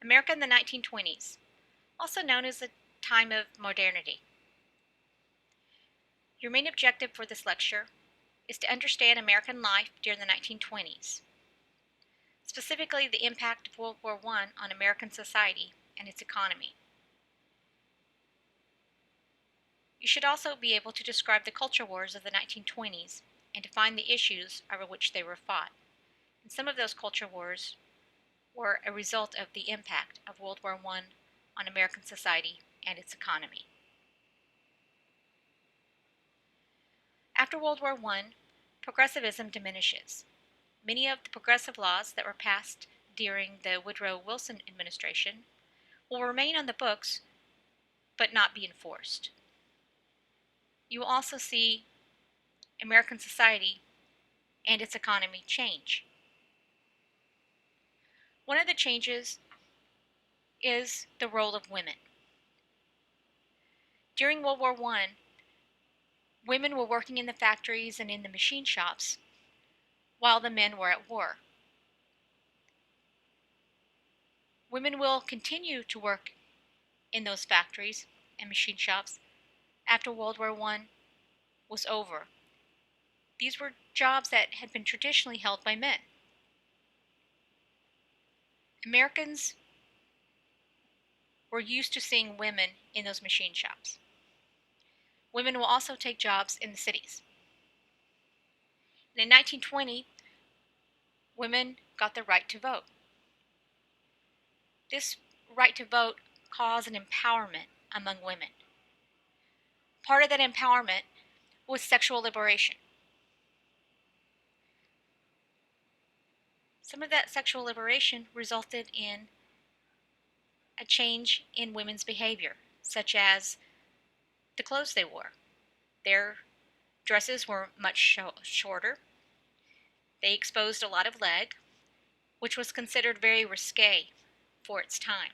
America in the 1920s, also known as the time of modernity. Your main objective for this lecture is to understand American life during the 1920s, specifically the impact of World War I on American society and its economy. You should also be able to describe the culture wars of the 1920s and define the issues over which they were fought. And some of those culture wars were a result of the impact of World War I on American society and its economy. After World War I, progressivism diminishes. Many of the progressive laws that were passed during the Woodrow Wilson administration will remain on the books but not be enforced. You will also see American society and its economy change. One of the changes is the role of women. During World War I, women were working in the factories and in the machine shops while the men were at war. Women will continue to work in those factories and machine shops after World War I was over. These were jobs that had been traditionally held by men. Americans were used to seeing women in those machine shops. Women will also take jobs in the cities. And in 1920, women got the right to vote. This right to vote caused an empowerment among women. Part of that empowerment was sexual liberation. Some of that sexual liberation resulted in a change in women's behavior, such as the clothes they wore. Their dresses were much shorter. They exposed a lot of leg, which was considered very risque for its time.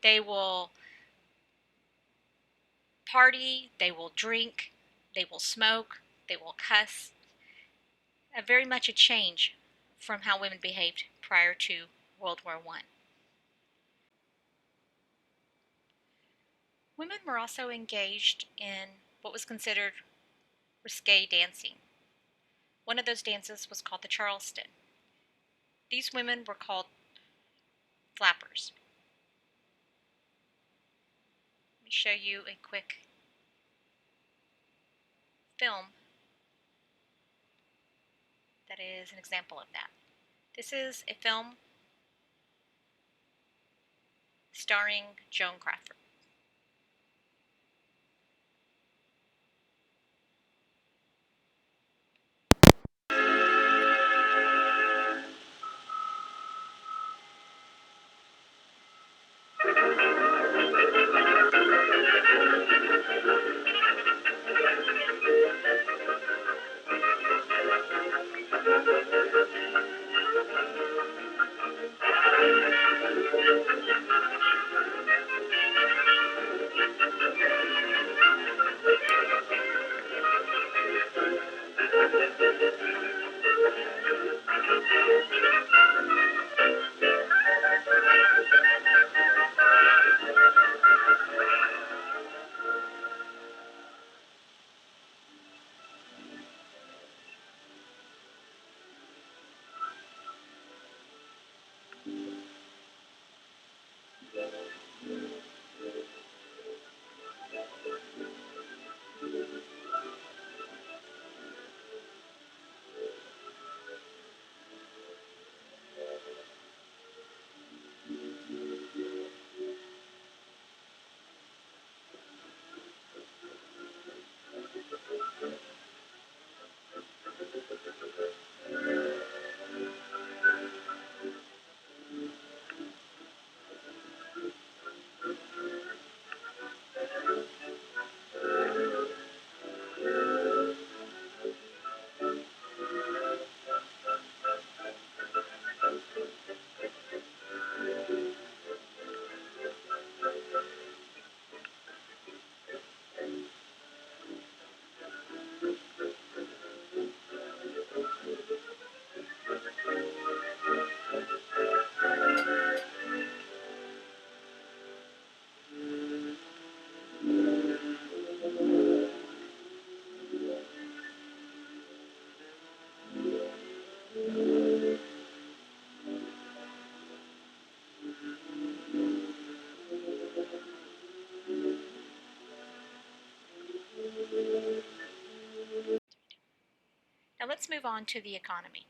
They will party, they will drink, they will smoke, they will cuss. Very much a change from how women behaved prior to World War I. Women were also engaged in what was considered risque dancing. One of those dances was called the Charleston. These women were called flappers. Let me show you a quick film that is an example of that. This is a film starring Joan Crawford. let's move on to the economy.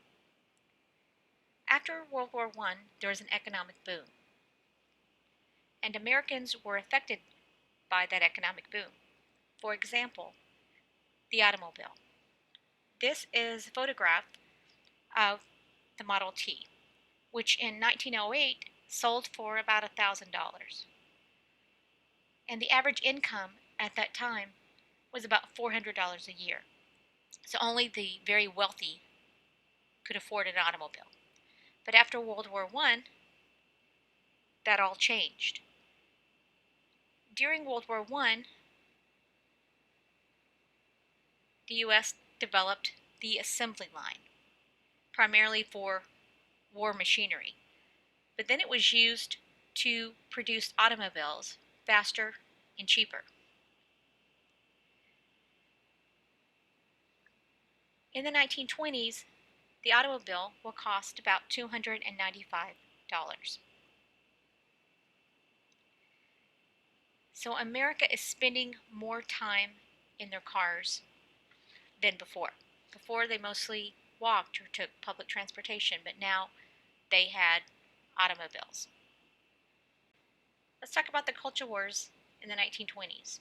After World War I, there was an economic boom, and Americans were affected by that economic boom. For example, the automobile. This is a photograph of the Model T, which in 1908 sold for about $1,000. And the average income at that time was about $400 a year. So only the very wealthy could afford an automobile. But after World War I, that all changed. During World War I, the U.S. developed the assembly line, primarily for war machinery. But then it was used to produce automobiles faster and cheaper. In the 1920s, the automobile will cost about $295. So America is spending more time in their cars than before. Before they mostly walked or took public transportation, but now they had automobiles. Let's talk about the culture wars in the 1920s.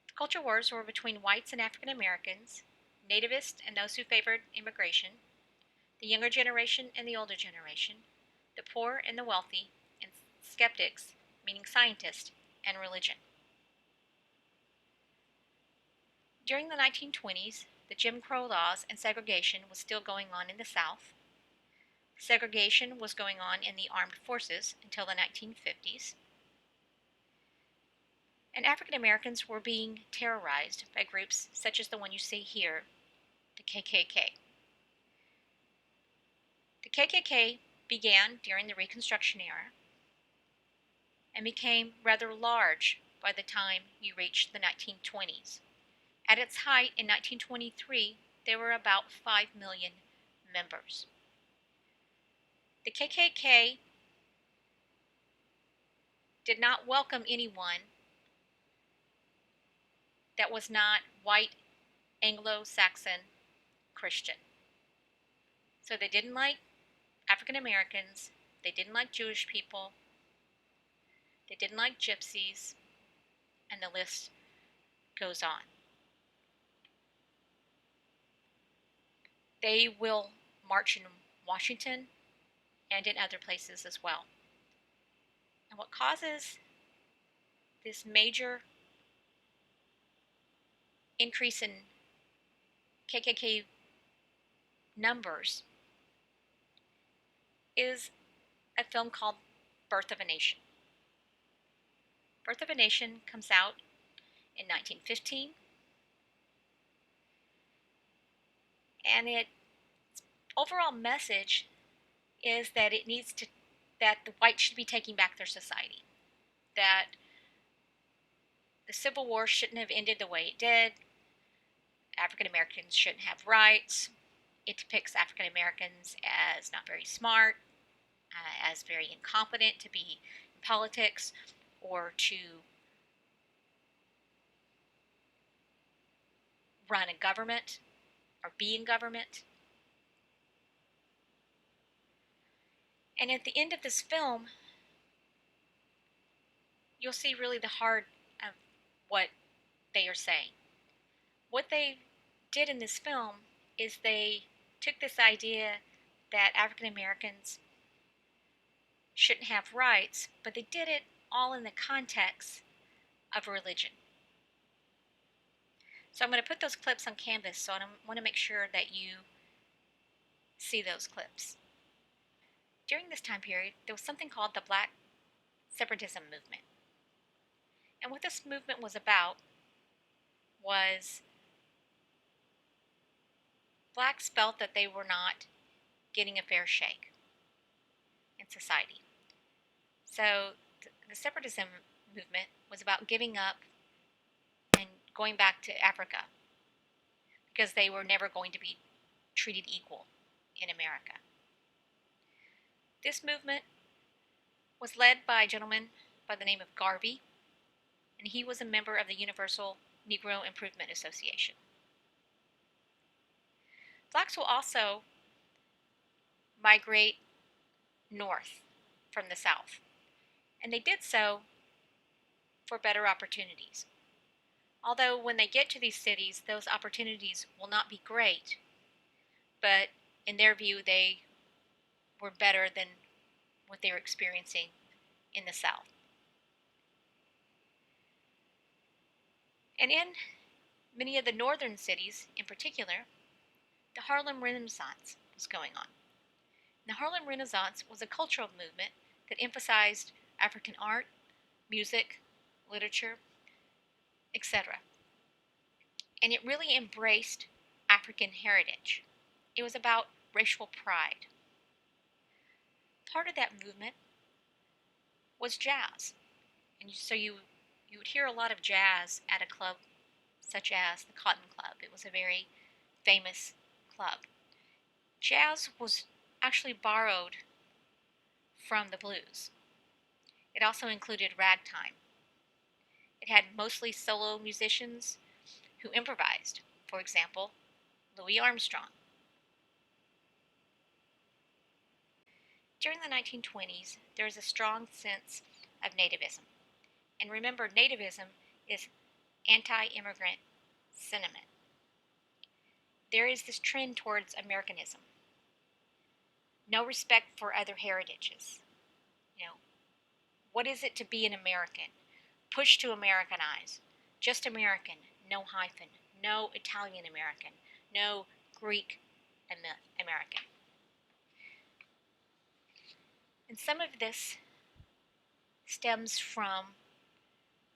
The culture wars were between whites and African Americans, nativists and those who favored immigration, the younger generation and the older generation, the poor and the wealthy, and skeptics, meaning scientists, and religion. During the 1920s, the Jim Crow laws and segregation was still going on in the South. Segregation was going on in the armed forces until the 1950s. And African Americans were being terrorized by groups such as the one you see here, the KKK. The KKK began during the Reconstruction era and became rather large by the time you reached the 1920s. At its height in 1923, there were about 5 million members. The KKK did not welcome anyone that was not white Anglo-Saxon Christian. So they didn't like African Americans, they didn't like Jewish people, they didn't like gypsies, and the list goes on. They will march in Washington and in other places as well. And what causes this major increase in KKK numbers is a film called Birth of a Nation. Birth of a Nation comes out in 1915, and its overall message is that that the whites should be taking back their society, that the Civil War shouldn't have ended the way it did, African Americans shouldn't have rights. It depicts African Americans as not very smart, as very incompetent to be in politics or to run a government or be in government. And at the end of this film, you'll see really the heart of what they are saying. What they did in this film is they took this idea that African Americans shouldn't have rights, but they did it all in the context of religion. So I'm going to put those clips on canvas, so I want to make sure that you see those clips. During this time period, there was something called the Black Separatism movement. And what this movement was about was blacks felt that they were not getting a fair shake in society. So the separatism movement was about giving up and going back to Africa because they were never going to be treated equal in America. This movement was led by a gentleman by the name of Garvey, and he was a member of the Universal Negro Improvement Association. Blacks will also migrate north from the south, and they did so for better opportunities. Although when they get to these cities, those opportunities will not be great, but in their view, they were better than what they were experiencing in the South. And in many of the northern cities, in particular, the Harlem Renaissance was going on. The Harlem Renaissance was a cultural movement that emphasized African art, music, literature, etc. And it really embraced African heritage. It was about racial pride. Part of that movement was jazz. And you would hear a lot of jazz at a club such as the Cotton Club. It was a very famous club. Jazz was actually borrowed from the blues. It also included ragtime. It had mostly solo musicians who improvised. For example, Louis Armstrong. During the 1920s, there was a strong sense of nativism. And remember, nativism is anti-immigrant sentiment. There is this trend towards Americanism. No respect for other heritages. You know, what is it to be an American? Push to Americanize. Just American, no hyphen. No Italian American. No Greek American. And some of this stems from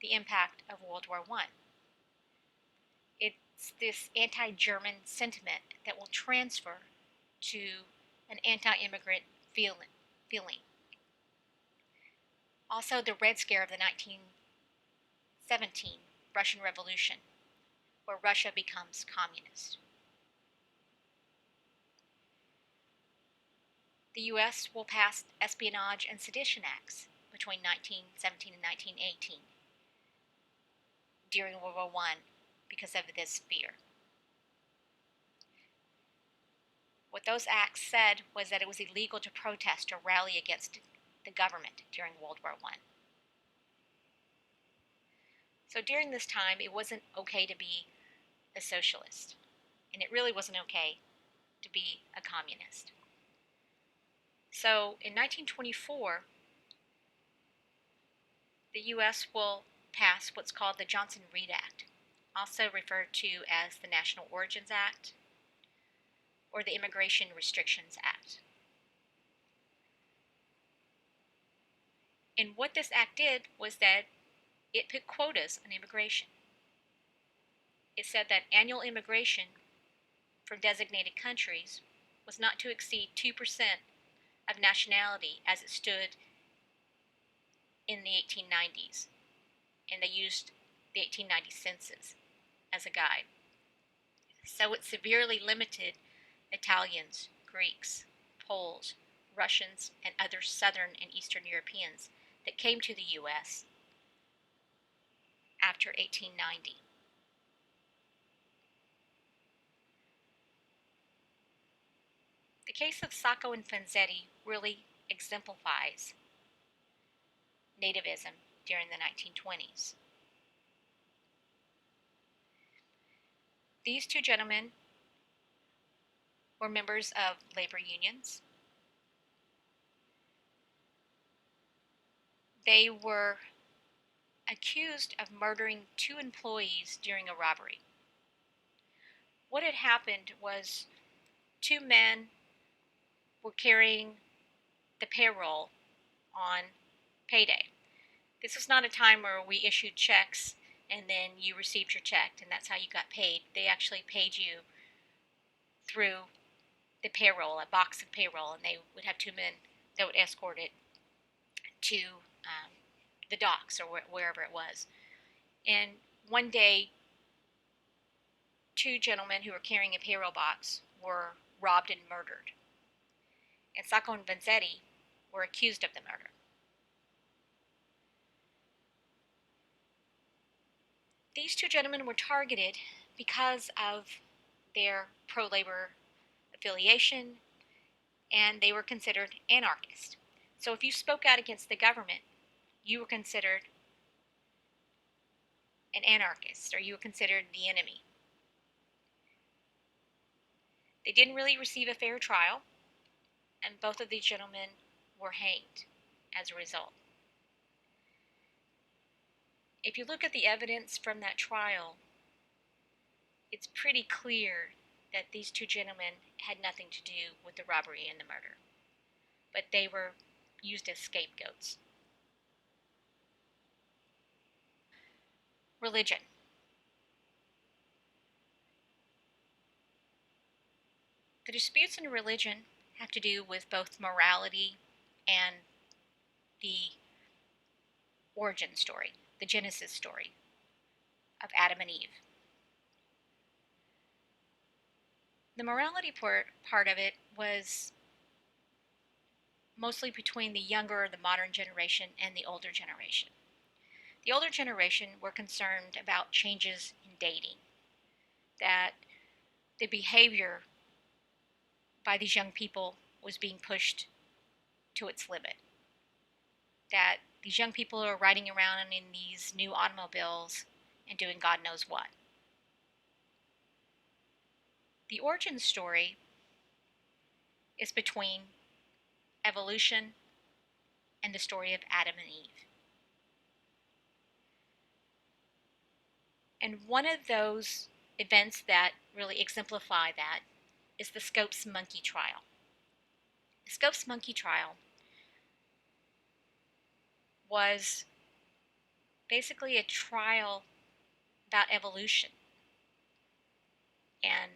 the impact of World War I. It's this anti-German sentiment that will transfer to an anti-immigrant feeling. Also, the Red Scare of the 1917 Russian Revolution, where Russia becomes communist. The U.S. will pass Espionage and Sedition Acts between 1917 and 1918 during World War I because of this fear. What those acts said was that it was illegal to protest or rally against the government during World War I. So during this time, it wasn't okay to be a socialist, and it really wasn't okay to be a communist. So in 1924, the U.S. will pass what's called the Johnson-Reed Act, also referred to as the National Origins Act or the Immigration Restrictions Act. And what this act did was that it put quotas on immigration. It said that annual immigration from designated countries was not to exceed 2% of nationality as it stood in the 1890s. And they used the 1890 census as a guide. So it severely limited Italians, Greeks, Poles, Russians, and other Southern and Eastern Europeans that came to the U.S. after 1890. The case of Sacco and Vanzetti really exemplifies nativism during the 1920s. These two gentlemen were members of labor unions. They were accused of murdering two employees during a robbery. What had happened was two men were carrying the payroll on payday. This was not a time where we issued checks and then you received your check and that's how you got paid. They actually paid you through the payroll, a box of payroll, and they would have two men that would escort it to the docks or wherever it was. And one day, two gentlemen who were carrying a payroll box were robbed and murdered. And Sacco and Vanzetti were accused of the murder. These two gentlemen were targeted because of their pro-labor affiliation, and they were considered anarchists. So if you spoke out against the government, you were considered an anarchist, or you were considered the enemy. They didn't really receive a fair trial, and both of these gentlemen were hanged as a result. If you look at the evidence from that trial, it's pretty clear that these two gentlemen had nothing to do with the robbery and the murder, but they were used as scapegoats. Religion. The disputes in religion have to do with both morality and the origin story, the Genesis story of Adam and Eve. The morality part of it was mostly between the younger, the modern generation, and the older generation. The older generation were concerned about changes in dating, that the behavior by these young people was being pushed to its limit, that these young people are riding around in these new automobiles and doing God knows what. The origin story is between evolution and the story of Adam and Eve. And one of those events that really exemplify that is the Scopes monkey trial. The Scopes monkey trial was basically a trial about evolution and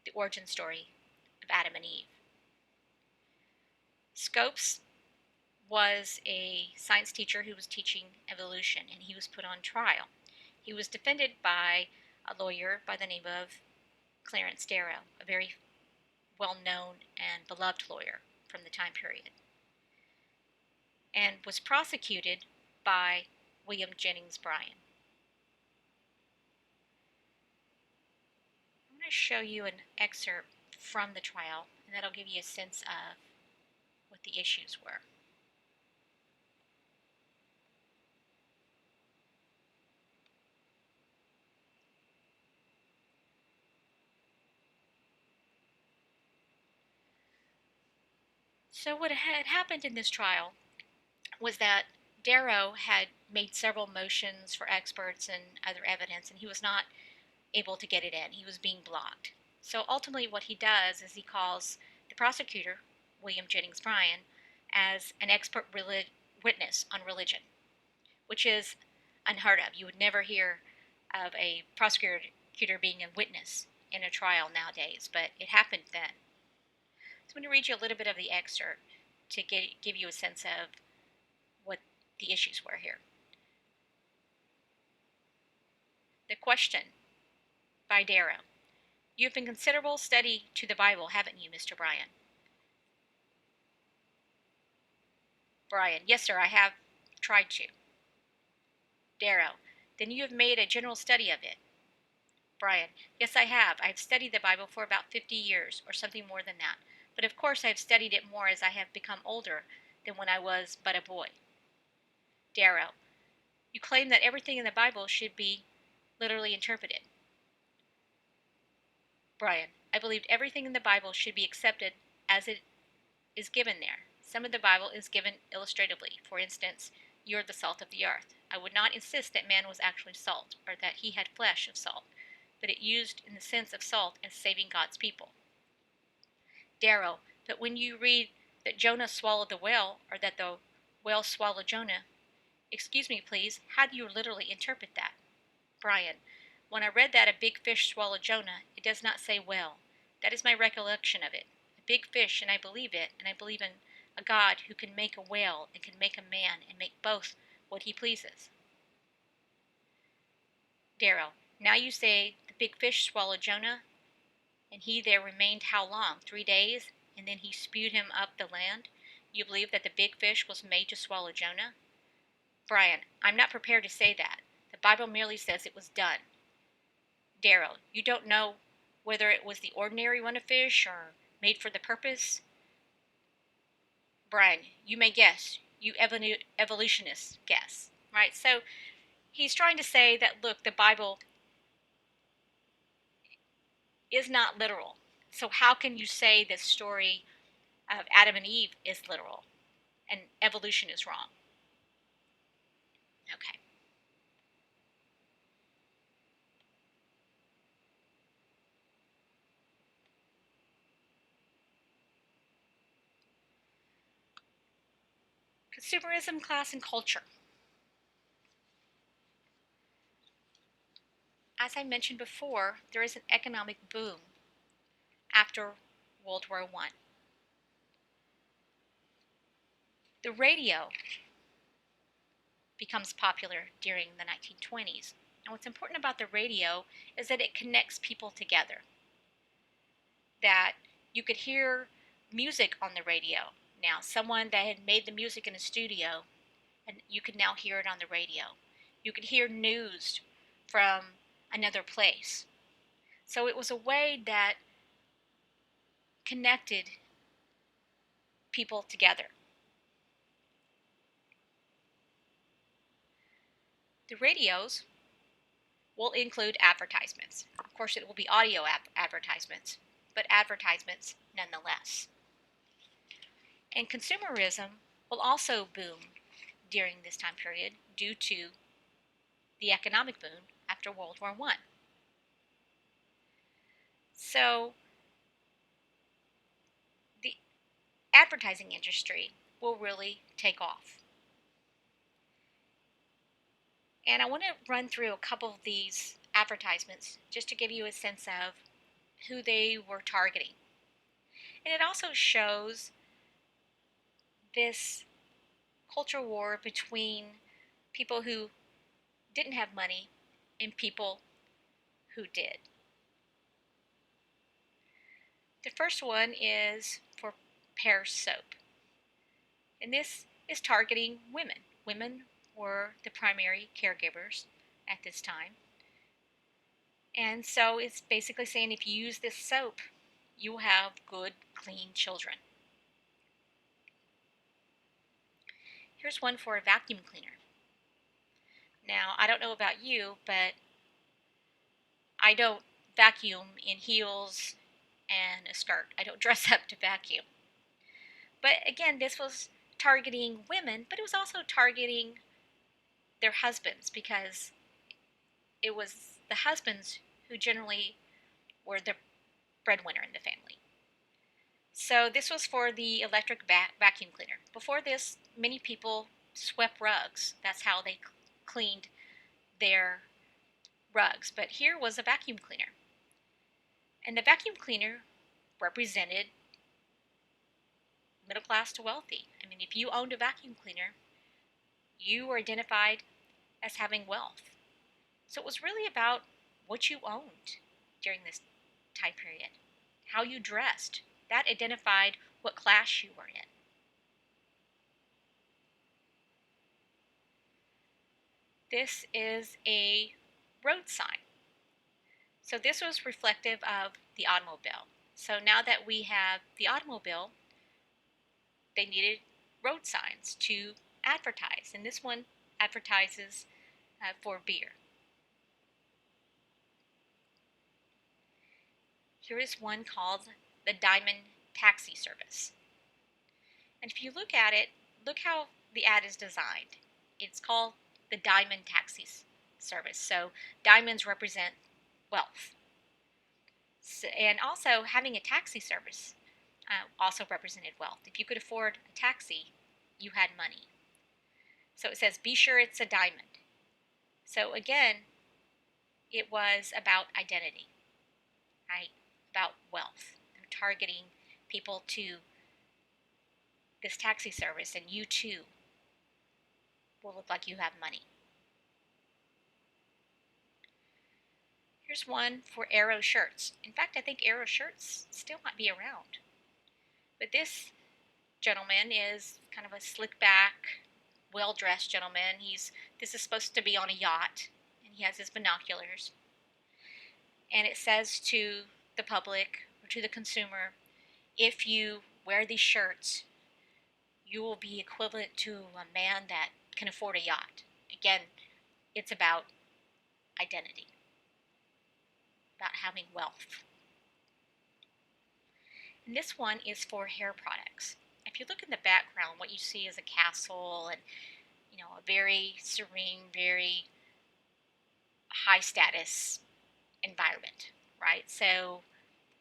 the origin story of Adam and Eve. Scopes was a science teacher who was teaching evolution, and he was put on trial. He was defended by a lawyer by the name of Clarence Darrow, a very well-known and beloved lawyer from the time period, and was prosecuted by William Jennings Bryan. I'm going to show you an excerpt from the trial, and that'll give you a sense of what the issues were. So what had happened in this trial was that Darrow had made several motions for experts and other evidence, and he was not able to get it in. He was being blocked. So ultimately what he does is he calls the prosecutor, William Jennings Bryan, as an expert witness on religion, which is unheard of. You would never hear of a prosecutor being a witness in a trial nowadays, but it happened then. So I'm going to read you a little bit of the excerpt to give you a sense of what the issues were here. The question by Darrow. You have been considerable study to the Bible, haven't you, Mr. Bryan? Bryan. Yes, sir, I have tried to. Darrow. Then you have made a general study of it. Bryan. Yes, I have. I have studied the Bible for about 50 years, or something more than that. But of course I have studied it more as I have become older than when I was but a boy. Darrow. You claim that everything in the Bible should be literally interpreted. Bryan. I believed everything in the Bible should be accepted as it is given there. Some of the Bible is given illustratively. For instance, you are the salt of the earth. I would not insist that man was actually salt, or that he had flesh of salt, but it used in the sense of salt as saving God's people. Darrow. But when you read that Jonah swallowed the whale, or that the whale swallowed Jonah, excuse me please, how do you literally interpret that? Bryan. When I read that a big fish swallowed Jonah, it does not say whale. That is my recollection of it. A big fish, and I believe it, and I believe in a God who can make a whale and can make a man and make both what he pleases. Darrow. Now you say the big fish swallowed Jonah, and he there remained how long? 3 days, and then he spewed him up the land? You believe that the big fish was made to swallow Jonah? Bryan. I'm not prepared to say that. The Bible merely says it was done. Darrow. You don't know whether it was the ordinary run of fish or made for the purpose. Brian, you may guess. You evolutionists guess, right? So he's trying to say that, look, the Bible is not literal. So how can you say the story of Adam and Eve is literal and evolution is wrong? Okay. Consumerism, class, and culture. As I mentioned before, there is an economic boom after World War I. The radio becomes popular during the 1920s. And what's important about the radio is that it connects people together. That you could hear music on the radio. Now, someone that had made the music in a studio, and you could now hear it on the radio. You could hear news from another place. So it was a way that connected people together. The radios will include advertisements. Of course, it will be audio advertisements, but advertisements nonetheless. And consumerism will also boom during this time period due to the economic boom after World War I. So the advertising industry will really take off. And I want to run through a couple of these advertisements just to give you a sense of who they were targeting. And it also shows this culture war between people who didn't have money and people who did. The first one is for Pear soap. And this is targeting women. Women were the primary caregivers at this time. And so it's basically saying if you use this soap, you will have good, clean children. Here's one for a vacuum cleaner. Now, I don't know about you, but I don't vacuum in heels and a skirt. I don't dress up to vacuum. But again, this was targeting women, but it was also targeting their husbands because it was the husbands who generally were the breadwinner in the family. So this was for the electric vacuum cleaner. Before this, many people swept rugs. That's how they cleaned their rugs. But here was a vacuum cleaner. And the vacuum cleaner represented middle class to wealthy. I mean, if you owned a vacuum cleaner, you were identified as having wealth. So it was really about what you owned during this time period, how you dressed. That identified what class you were in. This is a road sign. So this was reflective of the automobile. So now that we have the automobile, they needed road signs to advertise. And this one advertises for beer. Here is one called the Diamond Taxi Service. And if you look at it, look how the ad is designed. It's called the Diamond Taxi Service. So diamonds represent wealth. So, and also having a taxi service also represented wealth. If you could afford a taxi, you had money. So it says, be sure it's a diamond. So again, it was about identity, right? About wealth. I'm targeting people to this taxi service, and you too will look like you have money. Here's one for Arrow shirts. In fact, I think Arrow shirts still might be around. But this gentleman is kind of a slick back, well-dressed gentleman. This is supposed to be on a yacht, and he has his binoculars. And it says to the public or to the consumer, if you wear these shirts, you will be equivalent to a man that can afford a yacht. Again, it's about identity, about having wealth. And this one is for hair products. If you look in the background, what you see is a castle and a very serene, very high status environment, right? So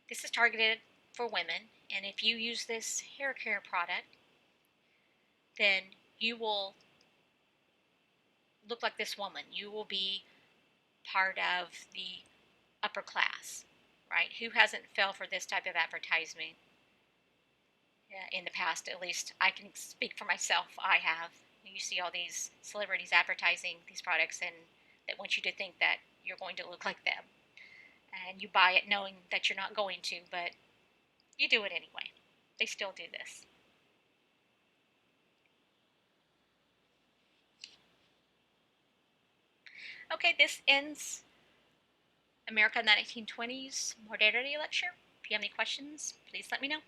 this is targeted for women, and if you use this hair care product, then you will look like this woman. You will be part of the upper class, right? Who hasn't fell for this type of advertisement in the past? At least I can speak for myself. I have. You see all these celebrities advertising these products, and that want you to think that you're going to look like them, and you buy it knowing that you're not going to, but you do it anyway. They still do this. Okay, this ends America in the 1920s Modernity lecture. If you have any questions, please let me know.